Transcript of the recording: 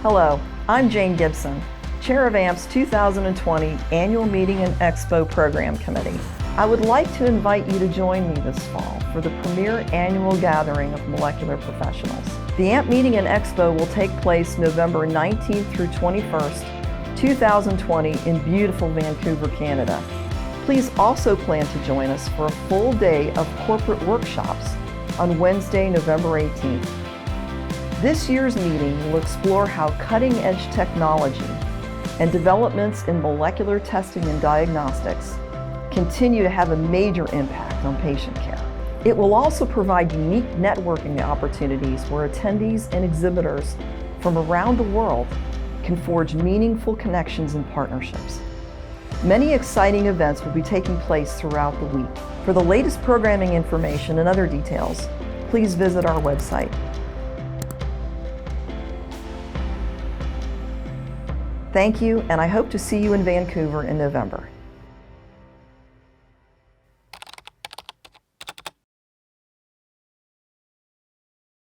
Hello, I'm Jane Gibson, Chair of AMP's 2020 Annual Meeting and Expo Program Committee. I would like to invite you to join me this fall for the premier annual gathering of molecular professionals. The AMP Meeting and Expo will take place November 19th through 21st, 2020 in beautiful Vancouver, Canada. Please also plan to join us for a full day of corporate workshops on Wednesday, November 18th. This year's meeting will explore how cutting-edge technology and developments in molecular testing and diagnostics continue to have a major impact on patient care. It will also provide unique networking opportunities where attendees and exhibitors from around the world can forge meaningful connections and partnerships. Many exciting events will be taking place throughout the week. For the latest programming information and other details, please visit our website. Thank you, and I hope to see you in Vancouver in November.